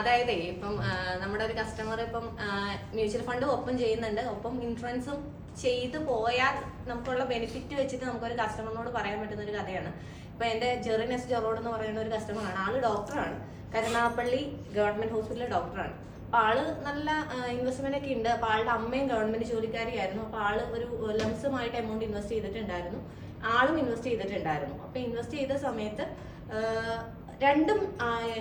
അതായത് ഇപ്പം നമ്മുടെ ഒരു കസ്റ്റമർ ഇപ്പം മ്യൂച്വൽ ഫണ്ട് ഓപ്പൺ ചെയ്യുന്നുണ്ട്, ഒപ്പം ഇൻഷുറൻസും ചെയ്തു പോയാൽ നമുക്കുള്ള ബെനിഫിറ്റ് വെച്ചിട്ട് നമുക്കൊരു കസ്റ്റമറിനോട് പറയാൻ പറ്റുന്ന ഒരു കഥയാണ്. ഇപ്പൊ എന്റെ ജെറിൻ എസ് ജെറോഡ് എന്ന് പറയുന്ന ഒരു കസ്റ്റമറാണ്. ആള് ഡോക്ടറാണ്, കരുനാഗപ്പള്ളി ഗവൺമെന്റ് ഹോസ്പിറ്റലിലെ ഡോക്ടറാണ്. അപ്പൊ ആള് നല്ല ഇൻവെസ്റ്റ്മെന്റ് ഒക്കെ ഉണ്ട്. അപ്പൊ ആളുടെ അമ്മയും ഗവൺമെന്റ് ജോലിക്കാരിയായിരുന്നു. അപ്പൊ ആള് ഒരു ലംസമായിട്ട് എമൗണ്ട് ഇൻവെസ്റ്റ് ചെയ്തിട്ടുണ്ടായിരുന്നു, ആളും ഇൻവെസ്റ്റ് ചെയ്തിട്ടുണ്ടായിരുന്നു. അപ്പൊ ഇൻവെസ്റ്റ് ചെയ്ത സമയത്ത് രണ്ടും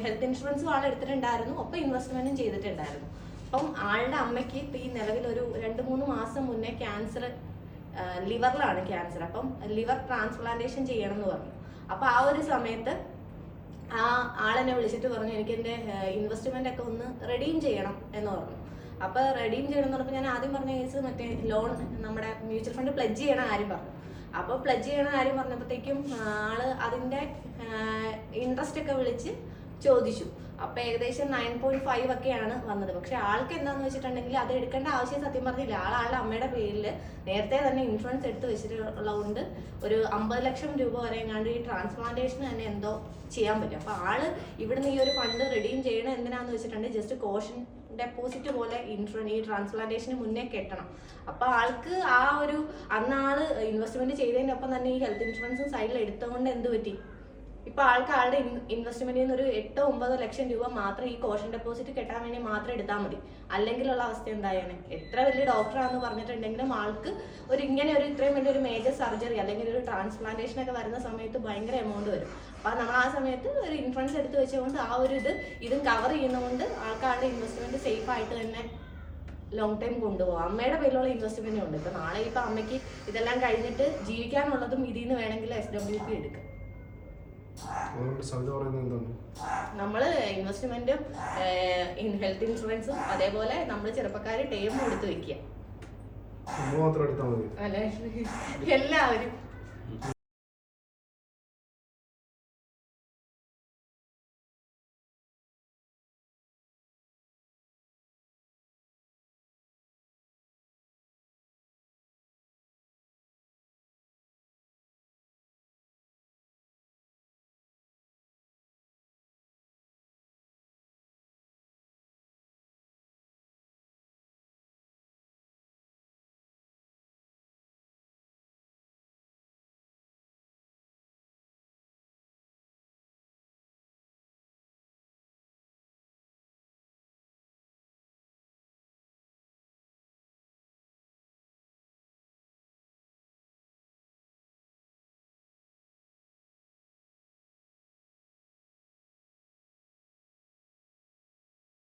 ഹെൽത്ത് ഇൻഷുറൻസും ആൾ എടുത്തിട്ടുണ്ടായിരുന്നു, ഒപ്പം ഇൻവെസ്റ്റ്മെന്റും ചെയ്തിട്ടുണ്ടായിരുന്നു. അപ്പം ആളുടെ അമ്മയ്ക്ക് ഇപ്പൊ ഈ നിലവിൽ ഒരു 2-3 മാസം മുന്നേ ക്യാൻസർ, ലിവറിലാണ് ക്യാൻസർ. അപ്പം ലിവർ ട്രാൻസ്പ്ലാന്റേഷൻ ചെയ്യണം എന്ന് പറഞ്ഞു. അപ്പൊ ആ ഒരു സമയത്ത് ആ ആളെന്നെ വിളിച്ചിട്ട് പറഞ്ഞു, എനിക്ക് എന്റെ ഇൻവെസ്റ്റ്മെന്റ് ഒക്കെ ഒന്ന് റെഡീം ചെയ്യണം എന്ന് പറഞ്ഞു. അപ്പൊ റെഡീം ചെയ്യണം എന്ന് പറഞ്ഞപ്പോൾ ഞാൻ ആദ്യം പറഞ്ഞ കേസ് മറ്റേ ലോൺ, നമ്മുടെ മ്യൂച്വൽ ഫണ്ട് പ്ലഡ്ജ് ചെയ്യണ കാര്യം പറഞ്ഞു. അപ്പോൾ പ്ലഡ്ജ് ചെയ്യണ കാര്യം പറഞ്ഞപ്പോഴത്തേക്കും ആള് അതിന്റെ ഇൻട്രസ്റ്റ് ഒക്കെ വിളിച്ച് ചോദിച്ചു. അപ്പൊ ഏകദേശം 9.5 ഒക്കെയാണ് വന്നത്. പക്ഷെ ആൾക്ക് എന്താന്ന് വെച്ചിട്ടുണ്ടെങ്കിൽ അത് എടുക്കേണ്ട ആവശ്യം സത്യം പറഞ്ഞില്ല. ആളുടെ അമ്മയുടെ പേരിൽ നേരത്തെ തന്നെ ഇൻഷുറൻസ് എടുത്ത് വെച്ചിട്ടുള്ളതുകൊണ്ട് ഒരു 50 ലക്ഷം രൂപ വരെ എങ്ങാണ്ട് ഈ ട്രാൻസ്പ്ലാന്റേഷൻ തന്നെ എന്തോ ചെയ്യാൻ പറ്റും. അപ്പൊ ആള് ഇവിടുന്ന് ഈ ഒരു ഫണ്ട് റിഡീം ചെയ്യണം എന്തിനാന്ന് വെച്ചിട്ടുണ്ടെങ്കിൽ ജസ്റ്റ് കോഷൻ ഡെപ്പോസിറ്റ് പോലെ ഈ ട്രാൻസ്പ്ലാന്റേഷന് മുന്നേ കെട്ടണം. അപ്പൊ ആൾക്ക് ആ ഒരു അന്നാള് ഇൻവെസ്റ്റ്മെന്റ് ചെയ്തതിന്റെ ഒപ്പം തന്നെ ഈ ഹെൽത്ത് ഇൻഷുറൻസും സൈഡിൽ എടുത്തുകൊണ്ട് എന്ത് പറ്റി, ഇപ്പൊ ആളുടെ ഇൻവെസ്റ്റ്മെന്റിൽ നിന്ന് ഒരു 8-9 ലക്ഷം രൂപ മാത്രം ഈ കോഷൻ ഡെപ്പോസിറ്റ് കെട്ടാൻ വേണ്ടി മാത്രം എടുത്താൽ മതി. അല്ലെങ്കിലുള്ള അവസ്ഥ എന്തായാണ്, എത്ര വലിയ ഡോക്ടറാണെന്ന് പറഞ്ഞിട്ടുണ്ടെങ്കിലും ആൾക്ക് ഇങ്ങനെ ഇത്രയും വലിയൊരു മേജർ സർജറി അല്ലെങ്കിൽ ഒരു ട്രാൻസ്പ്ലാന്റേഷൻ ഒക്കെ വരുന്ന സമയത്ത് ഭയങ്കര എമൗണ്ട് വരും. അപ്പൊ നമ്മൾ ആ സമയത്ത് ഒരു ഇൻഷുറൻസ് എടുത്ത് വെച്ചുകൊണ്ട് ആ ഒരു ഇതും കവർ ചെയ്യുന്നതുകൊണ്ട് ആൾക്കാരുടെ ഇൻവെസ്റ്റ്മെന്റ് സേഫ് ആയിട്ട് തന്നെ ലോങ് ടൈം കൊണ്ടുപോകാം. അമ്മയുടെ പേരിലുള്ള ഇൻവെസ്റ്റ്മെന്റ് ഉണ്ട്. ഇപ്പൊ നാളെ ഇപ്പൊ അമ്മയ്ക്ക് ഇതെല്ലാം കഴിഞ്ഞിട്ട് ജീവിക്കാനുള്ളതും ഇതിൽ നിന്ന് വേണമെങ്കിൽ SWP എടുക്കാം. നമ്മള് ഇൻവെസ്റ്റ്മെന്റും ഹെൽത്ത് ഇൻഷുറൻസും അതേപോലെ നമ്മള് ചെറുപ്പക്കാര് ടേമും എടുത്ത് വെക്കുക. എല്ലാവരും